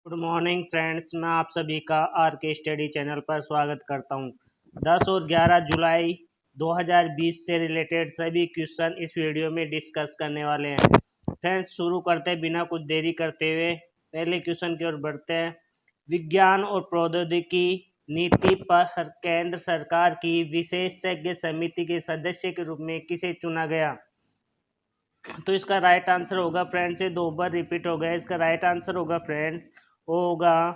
Good morning friends, मैं आप सभी का आर के स्टडी चैनल पर स्वागत करता हूं। 10 और 11 जुलाई 2020 से रिलेटेड सभी क्वेश्चन इस वीडियो में डिस्कस करने वाले हैं। फ्रेंड्स, शुरू करते हैं बिना कुछ देरी करते हुए। पहले क्वेश्चन की ओर बढ़ते हैं। विज्ञान और प्रौद्योगिकी नीति पर केंद्र सरकार की विशेषज्ञ समिति के सदस्य के रूप में किसे चुना गया? तो इसका राइट आंसर होगा फ्रेंड्स, ये 2 बार रिपीट हो गया। इसका राइट आंसर होगा फ्रेंड्स, होगा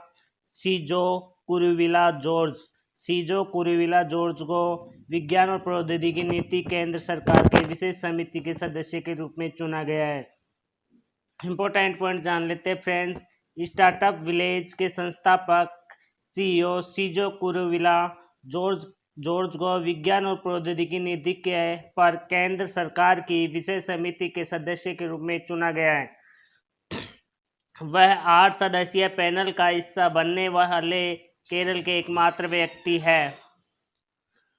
सीजो कुरुविला जॉर्ज। सीजो कुरुविला जॉर्ज को विज्ञान और प्रौद्योगिकी नीति केंद्र सरकार के विशेष समिति के सदस्य के रूप में चुना गया है। इंपॉर्टेंट पॉइंट जान लेते हैं फ्रेंड्स। स्टार्टअप विलेज के संस्थापक सीईओ सीजो कुरुविला जॉर्ज को विज्ञान और प्रौद्योगिकी नीति के पर केंद्र सरकार की विशेष समिति के सदस्य के रूप में चुना गया है। वह 8 सदस्यीय पैनल का हिस्सा बनने वाले केरल के एकमात्र व्यक्ति है।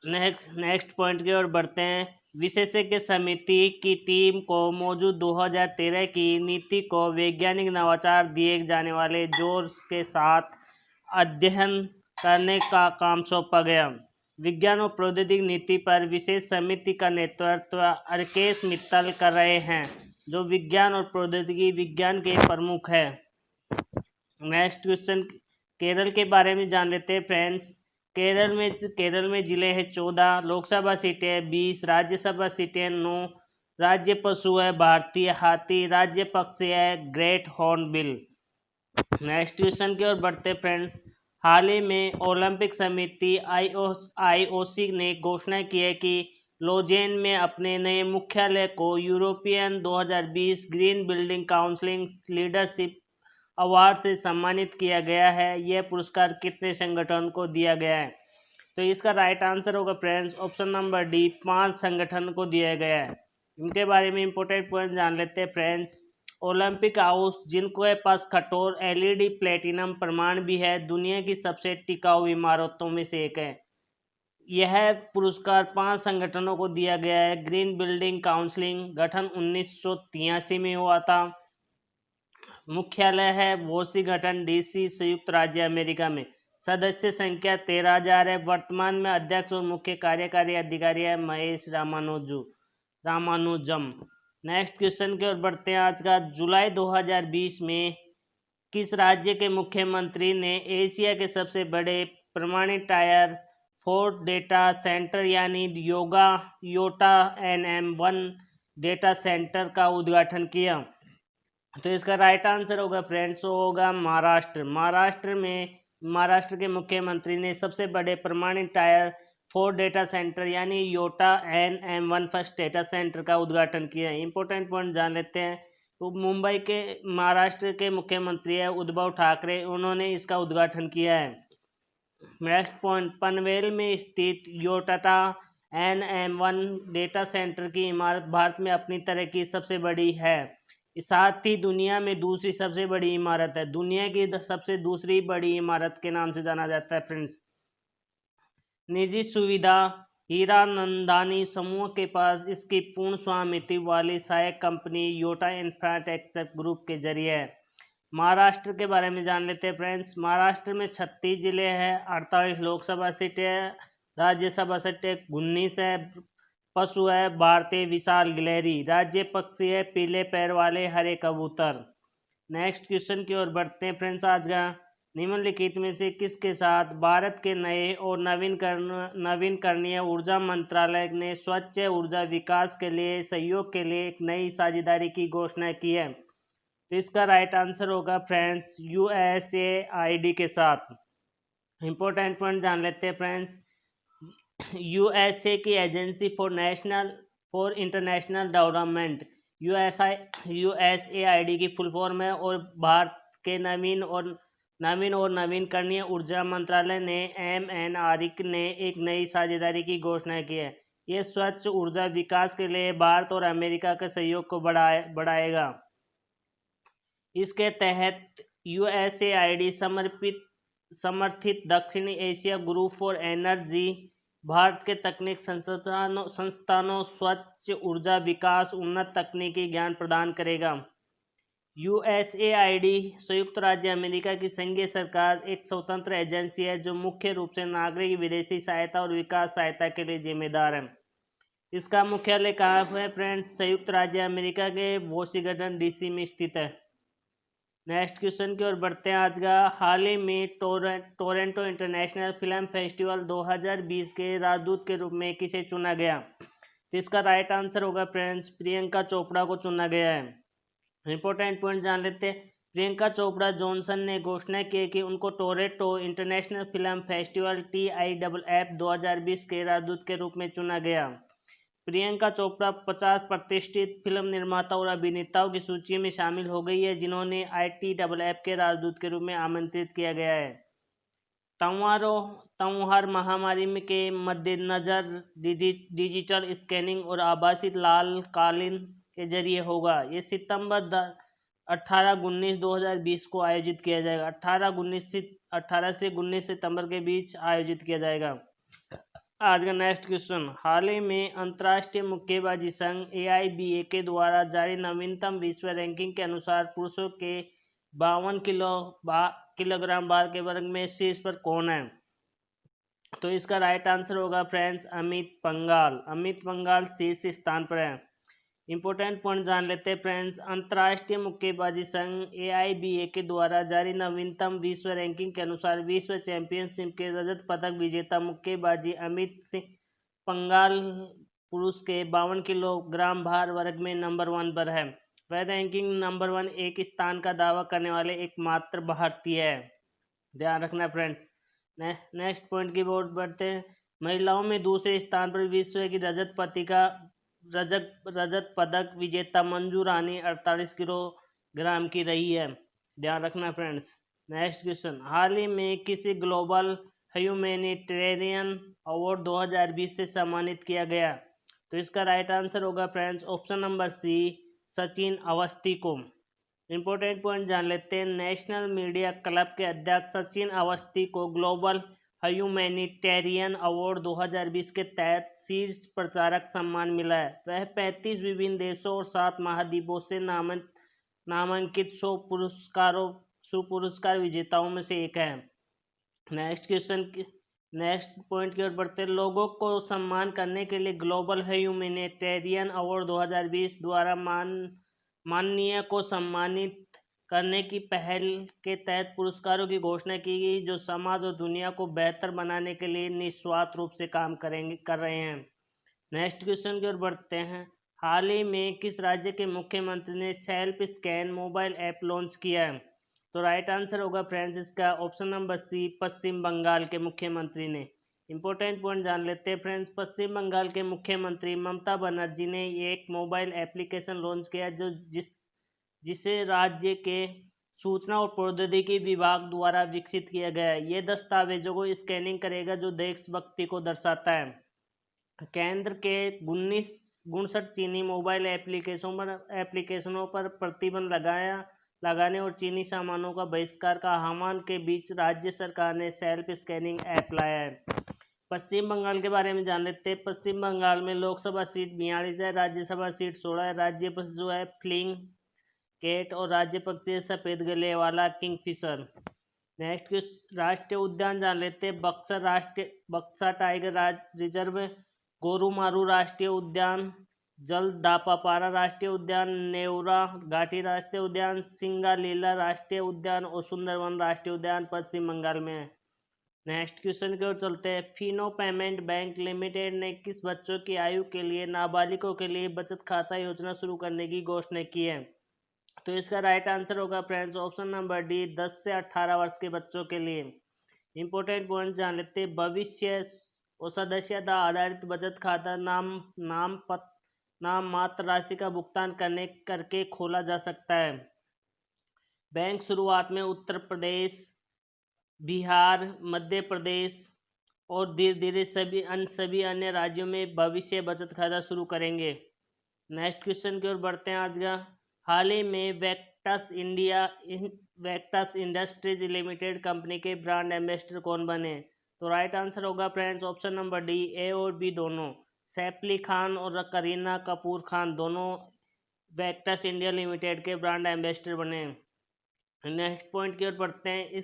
नेक्स्ट पॉइंट की ओर बढ़ते हैं। विशेषज्ञ समिति की टीम को मौजूद 2013 की नीति को वैज्ञानिक नवाचार दिए जाने वाले जोर के साथ अध्ययन करने का काम सौंपा गया। विज्ञान और प्रौद्योगिकी नीति पर विशेष समिति का नेतृत्व राकेश मित्तल कर रहे हैं, जो विज्ञान और प्रौद्योगिकी विज्ञान के प्रमुख हैं। नेक्स्ट क्वेश्चन, केरल के बारे में जान लेते हैं फ्रेंड्स। केरल में जिले हैं 14, लोकसभा सीटें हैं 20, राज्यसभा सीटें 9, राज्य पशु है भारतीय हाथी, राज्य पक्षी है ग्रेट हॉर्नबिल। नेक्स्ट क्वेश्चन की ओर बढ़ते हैं फ्रेंड्स। हाल ही में ओलंपिक समिति आईओसी ने घोषणा की है कि लोजेन में अपने नए मुख्यालय को European 2020 green building council leadership award से सम्मानित किया गया है। यह पुरस्कार कितने संगठन को दिया गया है? तो इसका राइट आंसर होगा फ्रेंड्स, ऑप्शन नंबर डी, 5 संगठन को दिया गया है। इनके बारे में इंपॉर्टेंट पॉइंट जान लेते हैं फ्रेंड्स। ओलंपिक हाउस, जिनके पास कठोर एलईडी प्लेटिनम प्रमाण भी है, दुनिया की सबसे टिकाऊ इमारतों में से एक है। यह पुरस्कार 5 संगठनों को दिया गया है। ग्रीन बिल्डिंग काउंसिल गठन 1983 में हुआ था। मुख्यालय है वॉशिंगटन डीसी, संयुक्त राज्य अमेरिका में। सदस्य संख्या 13,000 है। वर्तमान में अध्यक्ष और मुख्य कार्यकारी अधिकारी है महेश रामानुजम। नेक्स्ट क्वेश्चन की ओर बढ़ते हैं। आज का जुलाई 2020 में किस राज्य के मुख्यमंत्री ने एशिया के सबसे बड़े प्रमाणित टायर 4 डेटा सेंटर यानी योटा NM1 डेटा सेंटर का उद्घाटन किया? तो इसका राइट आंसर होगा फ्रेंड्स, होगा महाराष्ट्र के मुख्यमंत्री ने सबसे बड़े प्रमाणित टायर 4 डेटा सेंटर यानी Yotta NM1 first data centre का उद्घाटन किया है। इंपॉर्टेंट पॉइंट जान लेते हैं। तो महाराष्ट्र के मुख्यमंत्री है उद्धव ठाकरे, उन्होंने इसका उद्घाटन किया है। नेक्स्ट पॉइंट, पनवेल में स्थित योटा NM1 डेटा सेंटर की इमारत भारत में अपनी तरह की सबसे बड़ी है, साथ ही दुनिया में दूसरी सबसे बड़ी इमारत है। दुनिया की सबसे दूसरी बड़ी इमारत के नाम से जाना जाता है फ्रेंड्स। निजी सुविधा हीरानंदानी समूह के पास इसकी पूर्ण स्वामित्व वाली सहायक कंपनी योटा इंफ्रास्ट्रक्चर ग्रुप के जरिए है। महाराष्ट्र के बारे में जान लेते हैं फ्रेंड्स। महाराष्ट्र में 36 जिले हैं, 48 लोकसभा सीटें, राज्यसभा सीटें 19 है। पशु है भारतीय विशाल गिलहरी, राज्य पक्षी है पीले पैर वाले हरे कबूतर। नेक्स्ट क्वेश्चन की ओर बढ़ते हैं फ्रेंड्स। आज का निम्नलिखित में से किसके साथ भारत के नए और नवीनकरणीय ऊर्जा मंत्रालय ने स्वच्छ ऊर्जा विकास के लिए सहयोग के लिए एक नई साझेदारी की घोषणा की है? तो इसका राइट आंसर होगा फ्रेंड्स, USAID के साथ। इंपॉर्टेंट पॉइंट जान लेते हैं फ्रेंड्स। USA की agency for international development USAID की फुल फॉर्म है, और भारत के नवीन और नवीनकरणीय ऊर्जा मंत्रालय ने MNRE ने एक नई साझेदारी की घोषणा की है। यह स्वच्छ ऊर्जा विकास के लिए भारत और अमेरिका के सहयोग को बढ़ाएगा। इसके तहत USAID समर्थित दक्षिण Asia group for energy Bharat के तकनीक संस्थानों स्वच्छ ऊर्जा विकास उन्नत तकनीकी ज्ञान प्रदान करेगा। यूएसएआईडी संयुक्त राज्य अमेरिका की संघीय सरकार एक स्वतंत्र एजेंसी है जो मुख्य रूप से नागरिक विदेशी सहायता और विकास सहायता के लिए जिम्मेदार है। इसका मुख्यालय कहाँ है फ्रेंड्स? संयुक्त राज्य अमेरिका के वॉशिंगटन डीसी में स्थित है। नेक्स्ट क्वेश्चन की ओर बढ़ते हैं। आज का हाल ही में टोरंटो इंटरनेशनल फिल्म फेस्टिवल 2020 के राजदूत के रूप में किसे चुना गया? तो इसका राइट आंसर होगा फ्रेंड्स, प्रियंका चोपड़ा को चुना गया है। इंपॉर्टेंट पॉइंट जान लेते हैं। प्रियंका चोपड़ा जॉनसन ने घोषणा की कि उनको Toronto international film festival TIFF 2020 के राजदूत के रूप में चुना गया। प्रियंका चोपड़ा 50 प्रतिष्ठित फिल्म निर्माता और अभिनेताओं की सूची में शामिल हो गई है जिन्होंने ITFF के राजदूत के रूप में आमंत्रित किया गया है। त्योहार महामारी के मद्देनजर डिजिटल स्कैनिंग और आभासी लाल कालीन के जरिए होगा। ये सितंबर 18-19 2020 को आयोजित किया जाएगा। 18 से 19 सितंबर के बीच आयोजित किया जाएगा। आज का नेक्स्ट क्वेश्चन, हाल ही में अंतर्राष्ट्रीय मुक्केबाजी संघ AIBA के द्वारा जारी नवीनतम विश्व रैंकिंग के अनुसार पुरुषों के 52 किलोग्राम भार के वर्ग में शीर्ष पर कौन है? तो इसका राइट आंसर होगा फ्रेंड्स अमित पंघाल शीर्ष स्थान पर है। इंपॉर्टेंट पॉइंट जान लेते हैं फ्रेंड्स। अंतर्राष्ट्रीय मुक्केबाजी संघ AIBA के द्वारा जारी नवीनतम विश्व रैंकिंग के अनुसार विश्व चैंपियनशिप के रजत पदक विजेता मुक्केबाजी अमित सिंह पंघाल पुरुष के 52 किलोग्राम भार वर्ग में नंबर 1 पर है। वह रैंकिंग नंबर 1 एक स्थान का दावा करने वाले एकमात्र भारतीय है। ध्यान रखना फ्रेंड्स। नेक्स्ट पॉइंट की ओर बढ़ते हैं। महिलाओं में दूसरे स्थान पर विश्व की रजत पदक विजेता मंजू रानी 48 किलोग्राम की रही है। ध्यान रखना फ्रेंड्स। नेक्स्ट क्वेश्चन, हाल ही में किसी ग्लोबल ह्यूमैनिटेरियन अवार्ड 2020 से सम्मानित किया गया? तो इसका राइट आंसर होगा friends option number C, Sachin Awasthi को। इंपॉर्टेंट पॉइंट जान लेते हैं। नेशनल मीडिया क्लब के अध्यक्ष सचिन अवस्थी को ग्लोबल ह्यूमैनिटेरियन अवार्ड 2020 के तहत शीर्ष प्रचारक सम्मान मिला है। वह 35 विभिन्न देशों और 7 महाद्वीपों से नामांकित 100 पुरस्कार विजेताओं में से एक है। नेक्स्ट पॉइंट की ओर बढ़ते हैं। लोगों को सम्मान करने के लिए ग्लोबल ह्यूमैनिटेरियन अवार्ड 2020 द्वारा माननीय को सम्मानित करने की पहल के तहत पुरस्कारों की घोषणा की गई जो समाज और दुनिया को बेहतर बनाने के लिए निस्वार्थ रूप से काम कर रहे हैं। नेक्स्ट क्वेश्चन की ओर बढ़ते हैं। हाल ही में किस राज्य के मुख्यमंत्री ने self scan mobile app launch किया है? तो राइट आंसर होगा फ्रेंड्स इसका ऑप्शन नंबर सी, पश्चिम बंगाल के मुख्यमंत्री ने। इंपॉर्टेंट पॉइंट जान लेते हैं फ्रेंड्स। पश्चिम बंगाल के मुख्यमंत्री ममता बनर्जी ने एक मोबाइल एप्लीकेशन लॉन्च किया जिसे राज्य के सूचना और प्रौद्योगिकी विभाग द्वारा विकसित किया गया है। ये दस्तावेजों को स्कैनिंग करेगा जो देशभक्ति को दर्शाता है। केंद्र के 59 चीनी मोबाइल एप्लीकेशनों पर प्रतिबंध लगाने और चीनी सामानों का बहिष्कार का आह्वान के बीच राज्य सरकार ने सेल्फ स्कैनिंग ऐप लाया है। पश्चिम बंगाल के बारे में जान लेते हैं। पश्चिम बंगाल में लोकसभा सीट 42 है, राज्यसभा सीट 16 है। राज्य पक्षी जो है फ्लिंग केट और राज्य पक्षी सफेद गले वाला किंगफिशर। नेक्स्ट राष्ट्रीय उद्यान जान लेते हैं। बक्सा टाइगर रिजर्व, गोरुमारू राष्ट्रीय उद्यान, जलदापापारा राष्ट्रीय उद्यान, नेवरा घाटी राष्ट्रीय उद्यान, सिंगालीला राष्ट्रीय उद्यान और सुंदरवन राष्ट्रीय उद्यान पश्चिम बंगाल में है। नेक्स्ट क्वेश्चन की ओर चलते हैं। फिनो पेमेंट बैंक लिमिटेड ने किस बच्चों की आयु के लिए नाबालिगों के लिए बचत खाता योजना शुरू करने की घोषणा की है? तो इसका राइट आंसर होगा फ्रेंड्स ऑप्शन नंबर डी, 10 से 18 वर्ष के बच्चों के लिए। इंपॉर्टेंट पॉइंट जान लेते हैं। भविष्य और सदस्यता आधारित बचत खाता नाम मात्र राशि का भुगतान करके खोला जा सकता है। बैंक शुरुआत में उत्तर प्रदेश, बिहार, मध्य प्रदेश और धीरे धीरे सभी अन्य राज्यों में भविष्य बचत खाता शुरू करेंगे। नेक्स्ट क्वेश्चन की ओर बढ़ते हैं। आज का हाल ही में वेक्टस इंडस्ट्रीज लिमिटेड कंपनी के ब्रांड एम्बेसडर कौन बने? तो राइट आंसर होगा फ्रेंड्स ऑप्शन नंबर डी, ए और बी दोनों। सैफ अली खान और करीना कपूर खान दोनों वेक्टस इंडिया लिमिटेड के ब्रांड एम्बेसडर बने। नेक्स्ट पॉइंट की ओर बढ़ते हैं।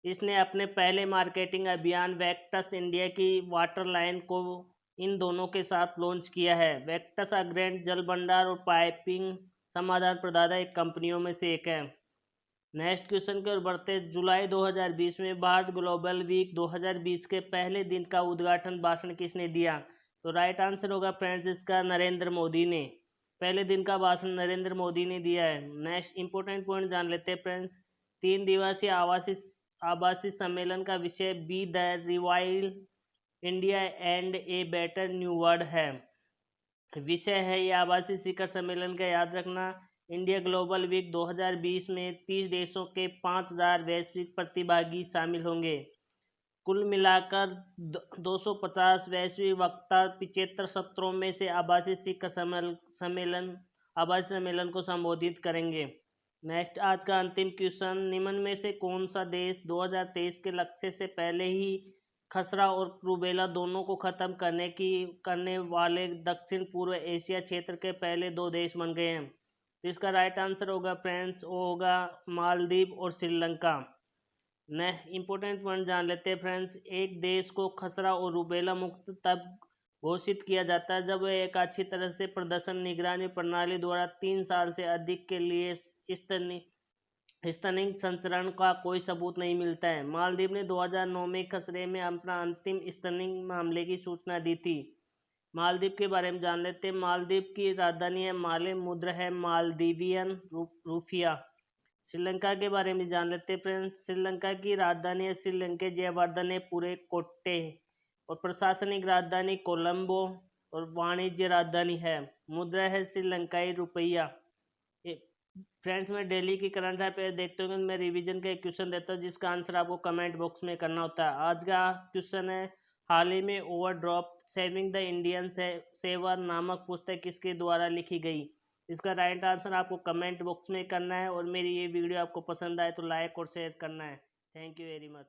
इसने अपने पहले मार्केटिंग अभियान वेक्टस इंडिया की वाटर लाइन को इन दोनों के साथ लॉन्च किया है। वेक्टस अग्रणी जल भंडार और पाइपिंग समाधान प्रदाता एक कंपनियों में से एक है। नेक्स्ट क्वेश्चन की ओर बढ़ते हैं। जुलाई 2020 में भारत ग्लोबल वीक 2020 के पहले दिन का उद्घाटन भाषण किसने दिया? तो राइट आंसर होगा फ्रेंड्स इसका नरेंद्र मोदी ने। पहले दिन का भाषण नरेंद्र मोदी ने दिया है। नेक्स्ट इंपॉर्टेंट पॉइंट जान लेते हैं फ्रेंड्स। 3 दिवसीय आभासी सम्मेलन का विषय be the revive India and a better new world है। विषय है ये आभासी शिखर सम्मेलन का, याद रखना। इंडिया ग्लोबल वीक 2020 में 30 देशों के 5000 वैश्विक प्रतिभागी शामिल होंगे। कुल मिलाकर 250 वैश्विक वक्ता 75 सत्रों में से आभासी शिखर सम्मेलन को संबोधित करेंगे। नेक्स्ट आज का अंतिम क्वेश्चन। निम्न में से कौन सा देश 2023 के लक्ष्य से पहले ही खसरा और रूबेला दोनों को खत्म करने वाले दक्षिण पूर्व एशिया क्षेत्र के पहले 2 देश बन गए हैं? तो इसका राइट आंसर होगा फ्रेंड्स, वो होगा मालदीव और श्रीलंका। न इम्पोर्टेंट पॉइंट जान लेते हैं फ्रेंड्स। एक देश को खसरा और रूबेला मुक्त तब घोषित किया जाता है जब एक अच्छी तरह से प्रदर्शन निगरानी प्रणाली द्वारा 3 साल से अधिक के लिए स्तनिक संचरण का कोई सबूत नहीं मिलता है। मालदीव ने 2009 में खसरे में अपना अंतिम स्तनिक मामले की सूचना दी थी। मालदीव के बारे में जान लेते हैं। मालदीव की राजधानी है माले, मुद्रा है मालदीवियन रूफिया। श्रीलंका के बारे में जान लेते हैं फ्रेंड्स। श्रीलंका की राजधानी है श्रीलंका जयवर्धन है पूरे कोट्टे और प्रशासनिक राजधानी कोलंबो और वाणिज्य राजधानी है। मुद्रा है श्रीलंकाई रुपया। फ्रेंड्स मैं डेली की करंट अफेयर देखते हुए मैं रिवीजन का एक क्वेश्चन देता हूँ जिसका आंसर आपको कमेंट बॉक्स में करना होता है। आज का क्वेश्चन है, हाल ही में overdraft saving the Indian saver नामक पुस्तक किसके द्वारा लिखी गई? इसका राइट आंसर आपको कमेंट बॉक्स में करना है और मेरी ये वीडियो आपको पसंद आए तो लाइक और शेयर करना है। Thank you very much.